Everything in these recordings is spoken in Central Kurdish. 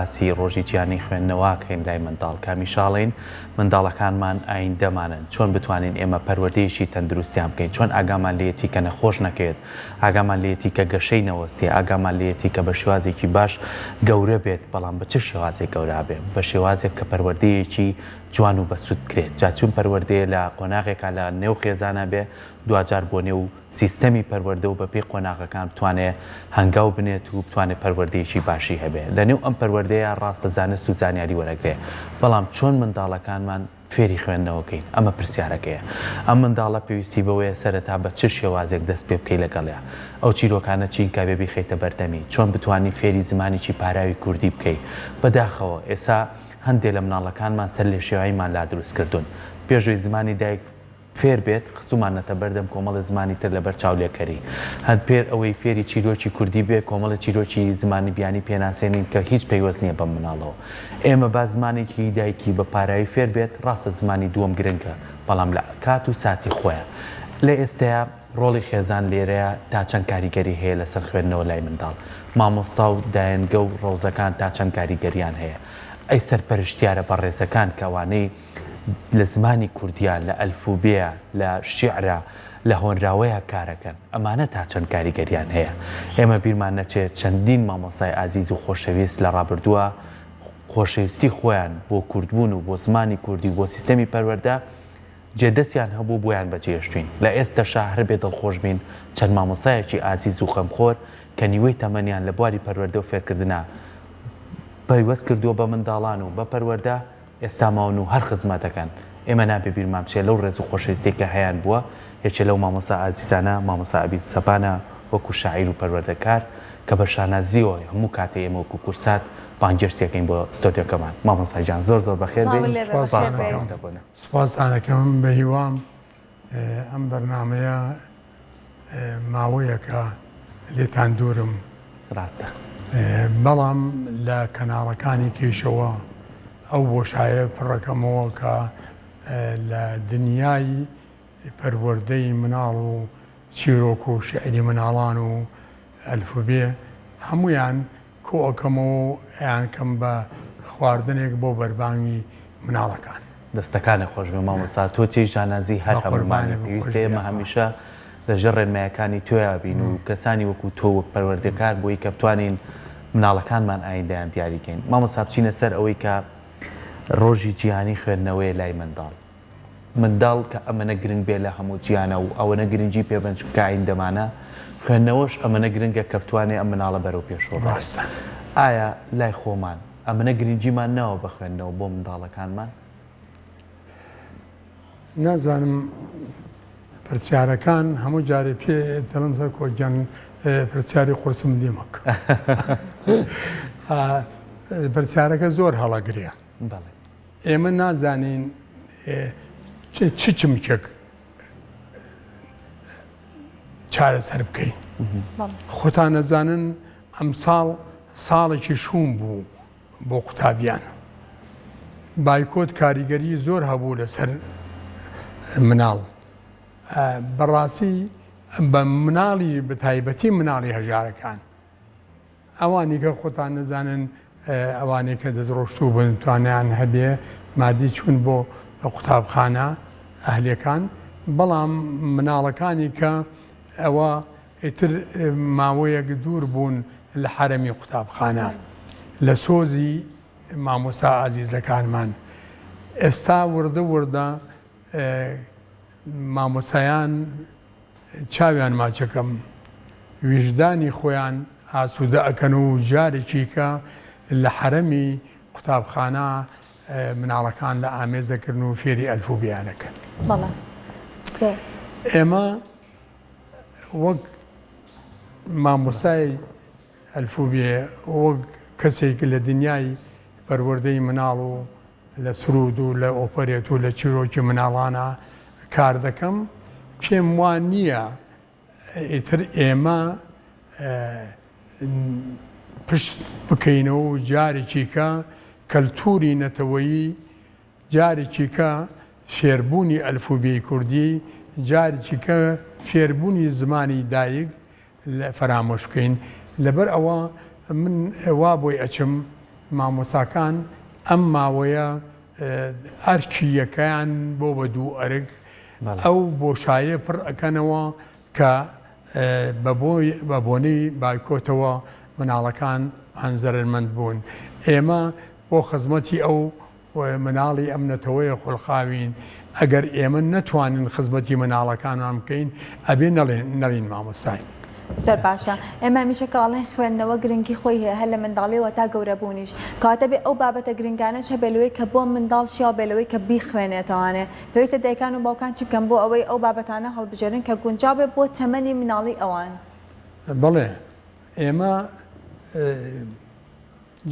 باسی ڕۆژی گیانی خوێندنەوەکەین لای منداڵ کامیشاڵین منداڵەکانمان ئایندەمانن چۆن بتوانین ئێمە پەروەردەیەکی تەندروستیان بکەین چۆن ئاگامان لێتی کە نەخۆش نەکەێت ئاگامان لێتی کە گەشەی نەوەستی ئاگامان لێتی کە بە شێوازێکی باش گەورە بێت بەڵام بە چ شێوازێک گەورا بێت بە شێوازێک کە پەروەردەیەکی جوان و بەسوود کرێت جاچون پەروەردەیە لە قۆناغێکا لە نێو خێزانە بێ دوجار بۆ نێو سیستەمی پەروەردە و بەپێی قۆناغەکان بتوانێت هەنگاو بنێت و بتوانێت پەروەردەیەکی باشی هەبێت لە نێو ئەم پەروەردەیە ڕاستە زانست و زانیاری وەرەگرێ بەڵام چۆن منداڵەکانمان فێری خوێندنەوەکەین ئەمە پرسیارەکەیە ئەم منداڵە پێویستی بەوەیە سەرەتا بە چ شێوازێک دەست پێ بکەی لەگەڵەیە ئەو چیرۆکانە چین کابێبی خەیتە بەردەمی چۆن بتوانانی فێری زمانێکی پاراوی کوردی بکەیت بەداخەوە ئێستا هەندێک لە مناڵەکانمان سەر لێ شێواییمان لا دروست کردوون پێشوی زمانی دایک فێر بێت خزومانەتە بەردەم کۆمەڵە زمانی تر لەبەر چاولێکەری هەند پێر ئەوەی فێری چیرۆکی کوردی بێت کۆمەڵە چیرۆکی زمانی بیانی پێناسێنین کە هیچ پەیوەست نییە بە مناڵەوە ئێمە با زمانێکی دایکی بە پارایی فێر بێت ڕاستە زمانی دووەم گرنگە بەڵام لە کات و ساتی خۆیان لە ئێستەیە ڕۆڵی خێزان لێرەیە تا چەند کاریگەری هەیە لەسەر خوێندنەوە لای منداڵ مامۆستا و دایەنگە و ڕۆزەکان تا چەند کاریگەریان هەیە ئەی سەرپەرشتیارە بەڕێزەکان کەوانەی لە زمانی کوردیا لە ئەلفوبێە لە شیعرە لە هۆنراوەیە کارەکەن ئەمانە تا چەند کاریگەریان هەیە ئێمە بیرمان نەچێت چەندین مامۆسای ئازیز و خۆشەویست لە ڕابردووە خۆشەویستی خۆیان بۆ کوردبوون و بۆ زمانی کوردی بۆ سیستەمی پەروەردە جێدەستیان هەبوو بۆیان بەجێشتوین لە ئێستا شاهر بێ دڵخۆش بین چەند مامۆسایەکی ئازیز و خەمخۆر کە نیوەی تەمەنیان لە بواری پەروەردە و فێرکردنا پەیوەست کردووە بە منداڵان و بە پەروەردە ئێستا ماون و هەر خزمەتەکەن ئێمە نابێ بیرمان بچێت لەو ڕێز و خۆشەویستی کە هەیەیان بووە یەکێ لەو مامۆسا ئازیزانە مامۆسا ئەبید سەپانە وەکو شاعیر و پەروەردەکار کە بە شانازیەوە هەموو کاتێ ئێمە وەکو کورسات بانگشتەکەین بۆ ستۆدیۆکەمان مامۆسا جان زۆر زۆر بەخێر بێت سوپاسدانەکەم بە هیوام ئەم بەرنامەیە ماوەیەکە لێتان دوورم ڕاستە بەڵام لە کەناڵەکانی کێشەوە ئەو بۆشایە پڕەکەمەوە کە لە دنیای پەروەردەی مناڵ و چیرۆک و شعری مناڵان و ئەلفوبێ هەمویان کۆئەکەمەوە یان کەم بە خواردنێک بۆ بەربانگی مناڵەکان دەستەکانە خۆش بێ مامۆستا تۆچی ژانازی هەر هەمومانە پێویستە ئێمە هەمیشە لەژێر ڕێنمایەکانی تۆیا بین و کەسانی وەکو تۆ وەک پەروەردەکار بۆی کە بتوانین مناڵەکانمان ئایندەیان دیاریکەین مامۆستا بچینە سەر ئەوەی کە ڕۆژی جیهانی خوێندنەوەی لای منداڵ کە ئەمەنە گرنگ بێ لە هەموو جیانە و ئەوەنە گرنگی پێبنج کە ئایندەمانە خوێندنەوەش ئەمەنە گرنگە کە بتوانێت ئەم مناڵە بەرەو پێشەوە ڕاستە ئایا لای خۆمان ئەمەنە گرنگیمان ناوە بە خوێندنەوە بۆ منداڵەکانمان نازانم پرسیارەکان هەموو جارێ پێ دەڵم سەر کۆگیان پرسیاری قورسم دیمەکە پرسیارەکە زۆر هەڵەگرێ ئێمە نازانین چمکێک چارەسەر بکەین خۆتان نەزانن ئەم ساڵێکی شوم بوو بۆ قوتابیان بایکۆت کاریگەری زۆر هەبوو لەسەر مناڵ بەڕاستی بە مناڵی بە تایبەتی مناڵی هەژارەکان ئەوانی کە خۆتان نەزانن ئەوانەی کە دەستڕۆشتوو بن توانیان هەبێ مادی چوون بۆ قوتابخانە ئەهلەکان بەڵام مناڵەکانی کە ئەوە ئیتر ماوەیەک دوور بوون لە حرەمی قوتابخانە لە سۆزی مامۆستا ئازیزەکانمان ئێستا وردە مامۆسایان چاویان ماچەکەم ویژدانی خۆیان ئاسوودە ئەکەن و جارێکی کە لە حرەمی قوتابخانە مناڵەکان لە ئامێزەکردن و فێری ئەلفوبیانەکەن ئێمە وەک مامۆسای ئەلفوبێ وەک کەسێک لە دنیای پەروەردەی مناڵ و لە سرود و لە ئۆپەرێت و لە چیرۆکی مناڵانە کار دەکەم پێم وان نییە ئیتر ئێمە پشت بکەینەوە و جارێکی کە کەلتوری نەتەوەیی جارێکی کە فێربوونی ئەلفوبێی کوردی جارێکی کە فێربوونی زمانی دایک لە فەرامۆش بکەین لەبەر ئەوە من وا بۆی ئەچم مامۆساکان ئەم ماوەیە ئەرکی یەکەیان بۆ بە دوو ئەرک ئەو بۆشایە پڕ ئەەکەنەوە کە بە بۆنەی بایکۆتەوە مناڵەکان ئەنزەرمەند بوون. ئێمە بۆ خزمەتی ئەو مناڵی ئەم نەتەوەیە خولخاوین. ئەگەر ئێمە نەتوانین خزمەتی مناڵەکانمان بکەین ئەبێ نەڵین مامۆستای. زۆر باشە. ئێمە هەمیشە کاڵێن خوێندنەوە گرنگی خۆی هەیە هەر لە منداڵیەوە تا گەورە بوونیش کاتە بێ ئەو بابەتە گرنگانەش هەبێلەوەی کە بۆ منداڵ شیا بێلەوەی کە بیخوێنێتەوانێ پێویستە دایکان و باوکان چ بکەن بۆ ئەوەی ئەو بابەتانە هەڵبژێرن کە گونجاو بێ بۆ تەمەنی مناڵی ئەوان. بەڵێ ئێمە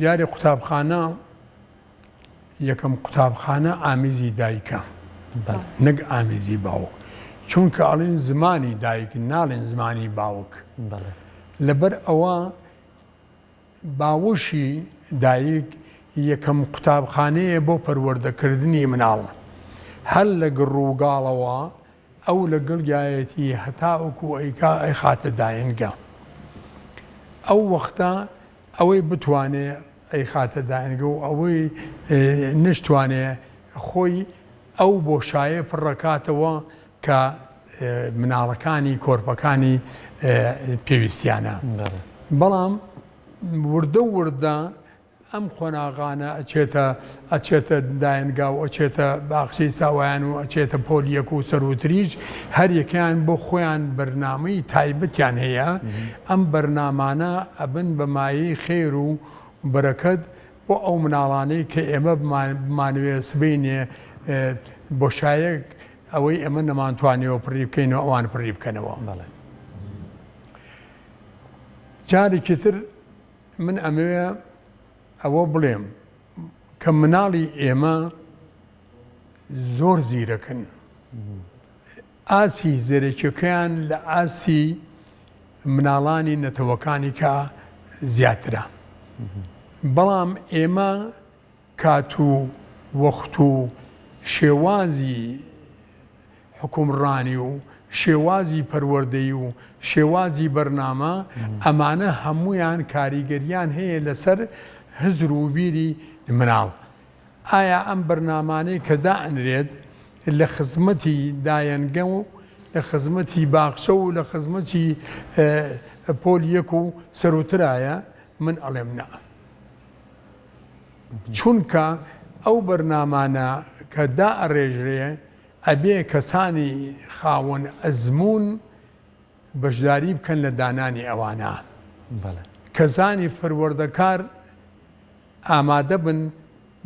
جارێ قوتابخانە یەکەم قوتابخانە ئامیزی دایکە نەک ئامیزی باوک چونکە ئەڵێن زمانی دایک ناڵێن زمانی باوک لەبەر ئەوە باوشی دایک یەکەم قوتابخانەیە بۆ پەروەردەکردنی مناڵ هەر لە گڕووگاڵەوە ئەو لە گڵگایەتی هەتاوەکو ئەی خاتە داینگە ئەو وەختە ئەوەی بتوانێ ئەی خاتە داینگە و ئەوەی نشتوانێ خۆی ئەو بۆشایە پڕەکاتەوە کە مناڵەکانی کۆرپەکانی پێویستیانە. بەڵام وردە وردە ئەم خۆناغانە ئەچێتە داینگا و ئەچێتە باخچەی ساوایان و ئەچێتە پۆلیەک و سەروتریش هەر یەکیان بۆ خۆیان بەرنامەی تایبەتیان هەیە. ئەم بەرنامانە ئەبن بە مایەی خێر و بەرەکەت بۆ ئەو مناڵانەی کە ئێمە بمانوێ سبینێ بۆشایەک ئەوەی ئەمە نەمانتوانێەوە پڕی بکەینەوە ئەوان پڕی بکەنەوە. جارێکی تر من ئەمەوێ ئەوە بڵێم کە مناڵی ئێمە زۆر زیرەکن ئاسی زێرەکیەکەیان لە ئاسی مناڵانی نەتەوەکانی کە زیاترە. بەڵام ئێمە کات و وەخت و شێوازی حکومڕانی و شێوازی پەروەردەی و شێوازی بەرنامە ئەمانە هەمویان کاریگەریان هەیە لەسەر هزر و بیری مناڵ. ئایا ئەم بەرنامانەی کە دائەنرێت لە خزمەتی دایەنگە و لە خزمەتی باخچە و لە خزمەتی پۆلیەک و سەروترایە من ئەڵێم نا. چونکە ئەو بەرنامانە کە دائەڕێژرێ ئەبێ کەسانی خاوەن ئەزمون بەشداری بکەن لە دانانی ئەوانە کەسانی پەروەردەکار ئامادە بن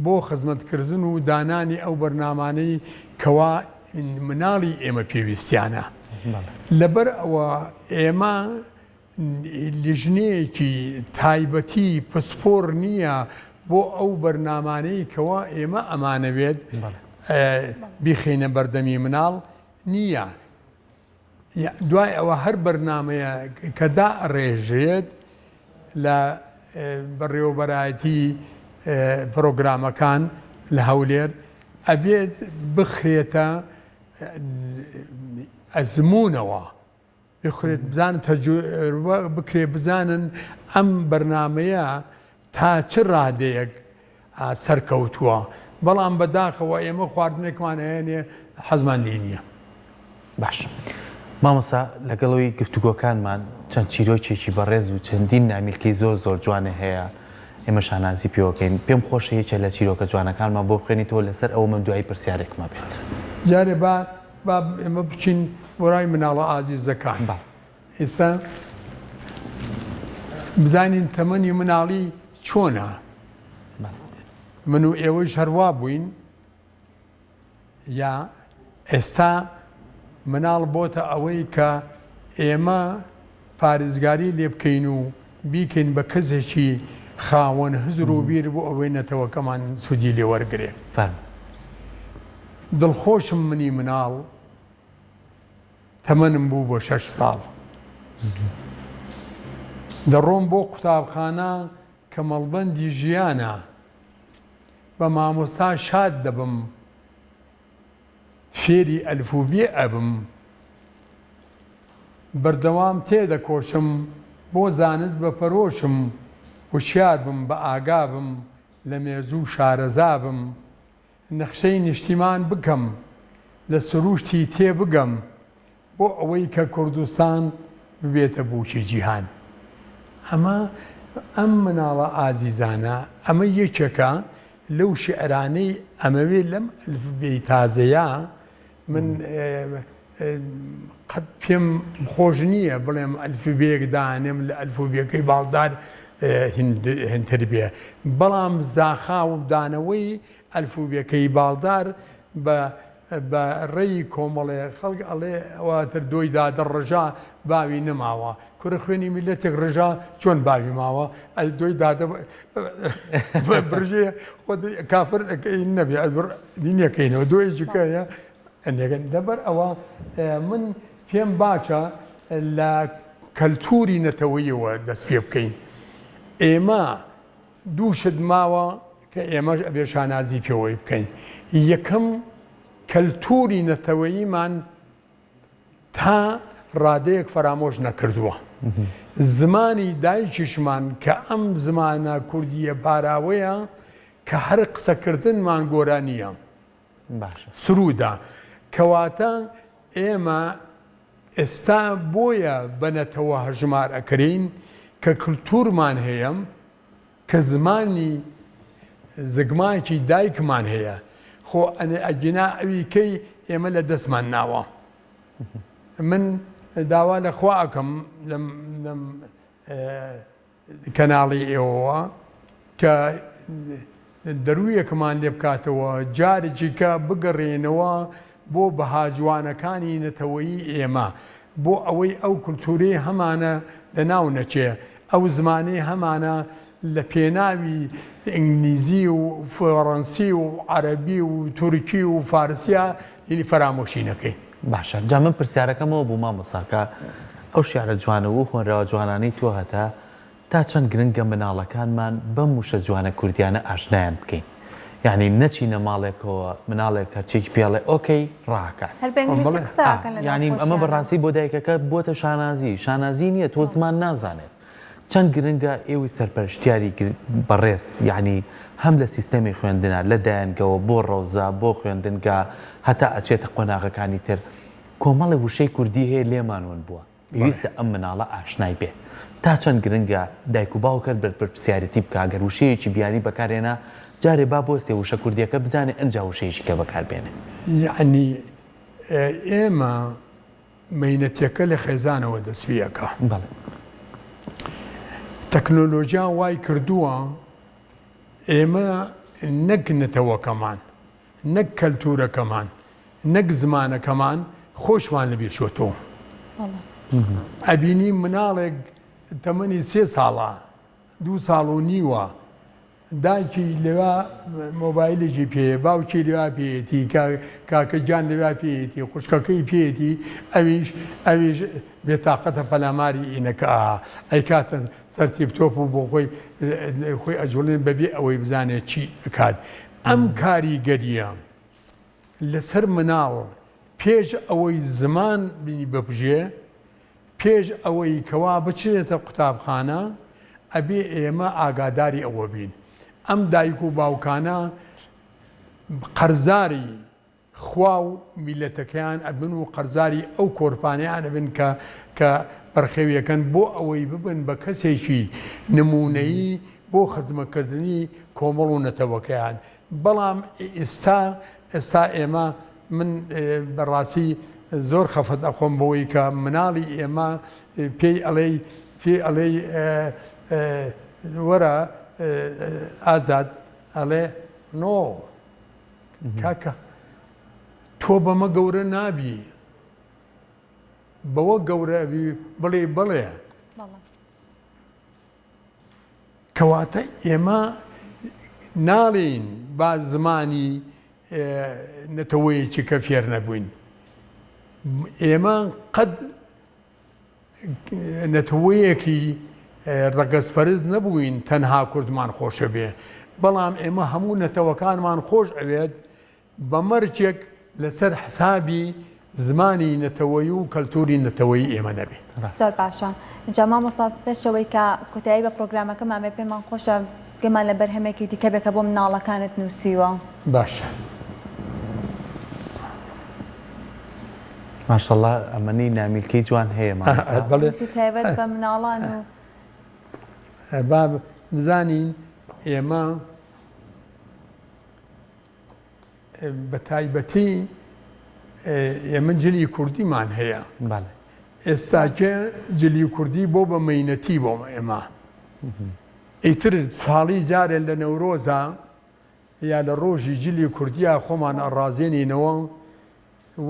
بۆ خزمەتکردن و دانانی ئەو بەرنامانەی کەوا مناڵی ئێمە پێویستیانە. لەبەر ئەوە ئێمە لیژنەیەکی تایبەتی پسپۆر نییە بۆ ئەو بەرنامانەی کەوا ئێمە ئەمانەوێت بیخینە بەردەمی مناڵ نییە. دوای ئەوە هەر بەرنامەیە کە دائەڕێژێت لە بەڕێوەبەرایەتی پرۆگرامەکان لە هەولێر ئەبێت بخرێتە ئەزمونەوە بخرێت بزانن تەجروبە بکرێ بزانن ئەم بەرنامەیە تا چ ڕادەیەک سەرکەوتووە. بەڵام بەداخەوە ئێمە خواردنێکمان هەیەنێ حەزمان لێ نییە. باش مامۆستا لەگەڵەوەی گفتوگۆکانمان چەند چیرۆکێکی بەڕێز و چەندین نامیلکەی زۆر زۆر جوانە هەیە ئێمە شانازی پێوەکەین. پێم خۆشە یەکێ لە چیرۆکە جوانەکانمان بۆ بخێنیتەوە لەسەر ئەوە من دوایی پرسیارێکما بێت. جارێ با ئێمە بچین وەرای مناڵە ئازیزەکان. ئێستا بزانین تەمەنی مناڵی چۆنە. من و ئێوەش هەروا بووین یا ئێستا مناڵ بۆتە ئەوەی کە ئێمە پارێزگاری لێ بکەین و بیکەین بە کەسێکی خاوەن هزر و بیر بۆ ئەوەی نەتەوەکەمان سوودی لێ وەرگێ. دڵخۆشم منی مناڵ تەمەنم بوو بۆ 6 ساڵ دەڕۆم بۆ قوتابخانە کە مەڵبەندی ژیانە بە مامۆستا شاد دەبم فێری ئەلفوبێ ئەبم بەردەوام تێدەکۆشم بۆ زانت بە پەرۆشم وشیار بم بە ئاگا بم لە مێزوو شارەزا بم نەخشەی نیشتیمان بکەم لە سروشتی تێ بگەم بۆ ئەوەی کە کوردستان ببێتە بووکی جیهان. ئەم مناڵە ئازیزانە ئەمە یەکێکە لەو شعرانەی ئەمەوێ لەم ئەلفبێی تازەیە من قەت پێم خۆش نییە بڵێم ئەلفبێک دانێم لە ئەلفبێکەی باڵدار هێنتر بێ، بەڵام زاخا و دانەوەی ئەلفبێکەی باڵدار بە ڕێی کۆمەڵێ خەڵک ئەڵێ ئەواتر دۆی دادە ڕژا باوی نەماوە، کورە خوێنی میلەتێک ڕژا چۆن باوی ماوە دۆی دادە برژێ کافر نەبێ دینەکەینەوە دۆیەکەیە ئەنێگەن لەبەر ئەوە من پێم باچە لە کەلتوری نەتەوەیەوە دەست پێ بکەین. ئێمە دووشت ماوە کە ئێمەش ئەبێ شانازی پێوەی بکەین. یەکەم کەلتوری نەتەوەییمان تا ڕادەیەک فرامۆش نەکردووە. زمانی دایکیشمان کە ئەم زمانە کوردیە باراوەیە کە هەر قسەکردنمان گۆرانیە سرودا، کەواتە ئێمە ئێستا بۆیە بەنەتەوە هەژمار ئەکرین کە کللتورمان هەیە کە زمانی زگمایکی دایکمان هەیە، خۆ ئەجنا ئەویکەی ئێمە لە دەستمان ناوە. من داوا لە خوا ئەەکەم لەم کەناڵی ئێوەوە کە دەرویەکمان لێ بکاتەوە جارێکی کە بگەڕێنەوە بۆ بەهاجوانەکانی نەتەوەیی ئێمە، بۆ ئەوەی ئەو کولتورەی هەمانە لە ناو نەچێ، ئەو زمانەی هەمانە لە پێناوی ئینگلیزی و فەڕەنسی و عەرەبی و تورکی و فارسیە یعنی فەرامۆشی نەکەین. باشە، جا من پرسیارەکەمەوە بوو مامۆساکە ئەو شیعرە جوانە و خوێنراوە جوانانەی تۆ هەتا تا چەند گرنگە مناڵەکانمان بەم وشە جوانە کوردیانە ئاشنایان بکەین. یعنی نەچینە ماڵێکەوە مناڵێک هەرچێکی پێڵێ ئۆکەی ڕاکات. ینی ئەمە بەڕاستی بۆ دایکەکە بۆتە شانازی نییە، تۆ زمان نازانێت. چەند گرنگە ئێوەی سەرپەرشتیاری بەڕێز، یعنی هەم لە سیستەمی خوێندنە لە دایانگەوە بۆ ڕەوزە بۆ خوێندنگە هەتا ئەچێتە قۆناغەکانی تر کۆمەڵی وشەی کوردی هەیە لێمانون بووە، پێویستە ئەم مناڵە ئاشنای بێ. تا چەند گرنگە دایک و باوکەر بەرپرسیارەتی بکە گەر وشەیەکی بیانی بەکارێنە جارێ با بۆستێ وشە کوردیەکە بزانێ ئەنجا وشەیەکی کە بەکاربێنێ. یعنی ئێمە مەینەتەکە لە خێزانەوە دەسویەکە. بەڵێ تەکنۆلۆژیا وای کردووە ئێمە نەک نەتەوەکەمان، نەک کەلتورەکەمان، نەک زمانەکەمان خۆشمان لەبێ شۆتەوە. ئەبینی مناڵێک تەمەنی 3 ساڵە 2 ساڵ و نیوە دایکی لەوە مۆبایلێکی پێ، باوکی لەوا پێێتی، کاکەجان لەوا پێێتی، خوشکەکەی پێێتی، ئەویش بێتاقەتە پەلاماری ئینەکە ئەی کاتە سەرتیب تۆپ و بۆ خۆی ئەجوڵێن بەبێ ئەوەی بزانێت چی ئەکات. ئەم کاریگەریە لەسەر مناڵ پێش ئەوەی زمان بینی بپژێ، پێش ئەوەی کەوا بچێتە قوتابخانە ئەبێ ئێمە ئاگاداری ئەوە بین. ئەم دایک و باوکانە قەرزاری خوا و میلەتەکەیان ئەبن و قەرزاری ئەو کۆرپانیان ئەبن کە بەرخەویەکەن بۆ ئەوەی ببن بە کەسێکی نمونەیی بۆ خزمەتکردنی کۆمەڵ و نەتەوەکەیان. بەڵام ئێستا ئێمە من بەڕاستی زۆر خەفەت ئەخۆم بەوەی کە مناڵی ئێمە پێی ئەڵێ وەرە ئازاد ئەڵێ نۆ کاکە تۆ بەمە گەورە نابی، بەوە گەورە بڵێ کەواتە ئێمە ناڵێن با زمانی نەتەوەیەکی کە فێر نەبووین. ئێمە قەت نەتەوەیەکی ڕەگەزپەرست نەبووین تەنها کوردمان خۆشە بێ، بەڵام ئێمە هەموو نەتەوەکانمان خۆش ئەوێت بە مەرجێک لەسەر حسابی زمانی نەتەوەی و کەلتوری نەتەوەی ئێمە نەبێت. زۆر باشە. جا مامۆستا پێشەوەی کە کۆتایی بە پرۆگرامەکەمامێ پێمان خۆشە گەمان لە بەرهەمێکی دیکە بێکە بۆ مناڵەکانت نووسیوە. باشە. ماشەڵڵا ئەمەنی نامیلکەی جوان هەیە مامۆستا. بەڵێ تایبەت بە مناڵان و با بزانین ئێمە بە تایبەتی ئێمە جلی کوردیمان هەیە. بەڵێ. ئێستاکە جلی کوردی بۆ بە مەینەتی بۆ ئێمە. ئیتر ساڵی جارێن لە نەورۆزە یا لە ڕۆژی جلی کوردیە خۆمان ئەڕازێنینەوە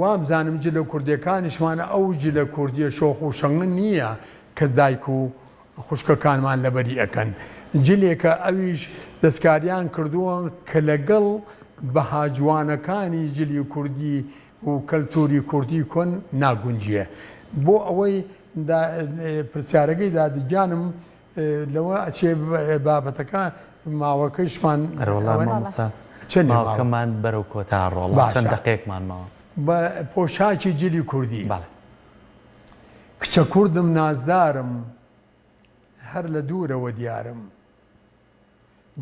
وابزانم جلە کوردیەکانیشمانە ئەو جلە کوردیە شۆخ و شەنگن نییە کە دایک و خوشکەکانمان لەبەری ئەەکەن. جلێکە ئەویش دەستکاریان کردووە کە لەگەڵ بەها جوانەکانی جلی کوردی و کەلتوری کوردی کۆن ناگونجیە. بۆ ئەوەی پرسیارەکەی دادگیانم لەوە ئەچێ بابەتەکە ماوەکەیشمان ماوەکەمان بەرەو کۆتا ڕۆڵ چەند دقەیەکمان ماوە بە پۆشاکی جلی کوردی. کچە کوردم نازدارم هەر لە دوورەوە دیارم،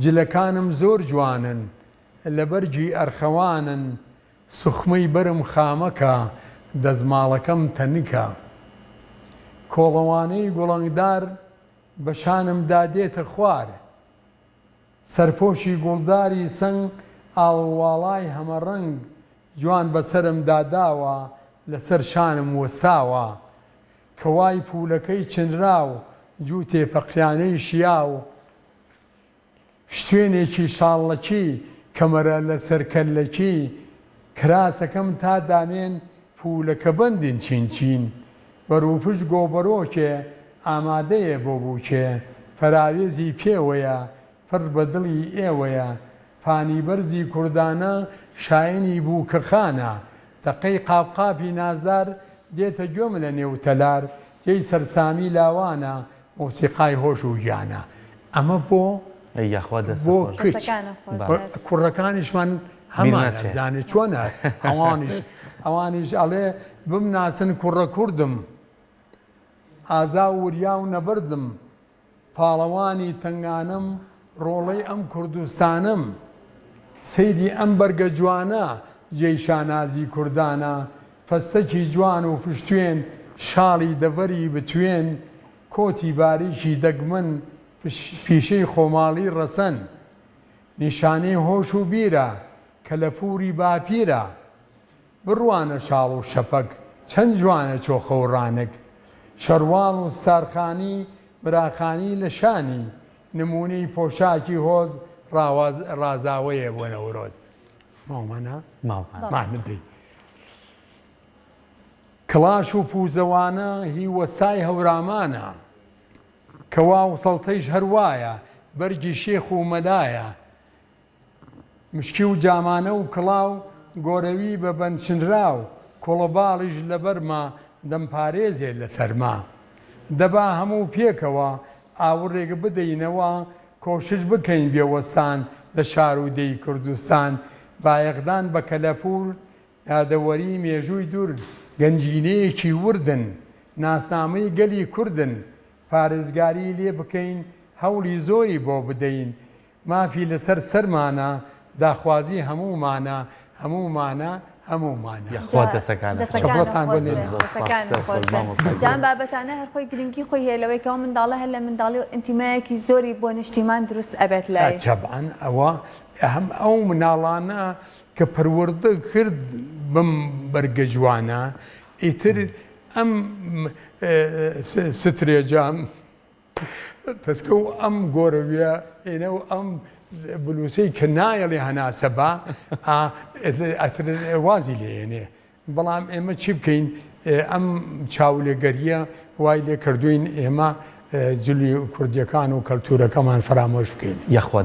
جلەکانم زۆر جوانن لە بەرجی ئەرخەوانن، سوخمەی بەرم خامەکە دەزماڵەکەم تەنکە، کۆڵەوانەی گوڵەنگدار بەشانم دادێتە خوار، سەرپۆشی گوڵداری سنگ ئاڵواڵای هەمەڕەنگ جوان بەسرم داداوە لەسەر شانم وەساوە، کەوای پولەکەی چنراو جوو تێپەقیانەی شیاو، شتوێنێکی شاڵەکی کەمەرە لەسەر کەللەکی، کراسەکەم تا دامێن پولەکە بەندین چین بەروپش گۆبەرۆکێ ئامادەیە بۆ بووکێ، فەراوێزی پێوەیە پڕ بە دڵی ئێوەیە، پانی بەرزی کوردانە شاینی بووکەخانە، تەقەی قاپقاپی نازدار دێتە گوێم لە نێوتەلار، تێی سەرسامی لاوانە مۆسیقای هۆش و گیانە. ئەمە بۆ بۆ کچ کوڕەکانیشمان هەمانزانێت چۆنە ئەوانیش ئەڵێ بمناسن کوڕە کوردم، ئازا وریا و نەبردم، پاڵەوانی تنگانم ڕۆڵەی ئەم کوردستانم، سەیدی ئەم بەرگە جوانە جێی شانازی کوردانە، فەستەکی جوان و پشتوێن شاڵی دەڤەری بتوێن، کۆتی باریکی دەگمن پیشەی خۆماڵی ڕەسەن، نیشانەی هۆش و بیرە کە لە پووری باپیرە، بڕوانە شاڵ و شەپەک چەند جوانە چۆخە و ڕانک، شەروان و ستارخانی براخانی لە شانی، نمونەی پۆشاکی هۆز ڕازاوەیە بۆ نەورۆز. ماوەمانە؟ ماندەی. کڵاش و پوزەوانە هی وەستای هەورامانە، کەوا و سەڵتەیش هەروایە بەرگی شێخ و مەلایە، مشکی و جامانە و کڵاو گۆرەوی بە بەنچنراو، کۆڵەباڵیش لە بەرما دەمپارێزێ لە سەرما، دەبا هەموو پێکەوە ئاوڕێک بدەینەوە، کۆشش بکەین بێوەستان لە شار و دەی کوردستان، بایەقدان بە کەلەپور یادەوەری مێژووی دوور، گەنجینەیەکی وردن ناسنامەی گەلی کوردن، پارێزگاری لێ بکەین هەوڵی زۆری بۆ بدەین، مافی لەسەر سەرمانە داخوازی هەمومانە هەمومانە هەمومانە. جان بابەتانە هەر خۆی گرنگی خۆی هەیە لەوەی کەەوە منداڵە هەر لە منداڵی و ئینتیمایەکی زۆری بۆ نیشتیمان دروست ئەبێت لای تەبعەن ئەوە ئەهەم ئەو مناڵانە کە پەروەردە کرد بم بەرگە جوانە، ئیتر ئەم سترێجان پسکە و ئەم گۆرەویە ئێنە و ئەم بلووسەی کە نایەڵێ هەناسەبا وازی لێنێ، بەڵام ئێمە چی بکەین ئەم چاولێگەریە وای لێ کردوین ئێمە جلی کوردیەکان و کەلتورەکەمان فرامۆش بکەین.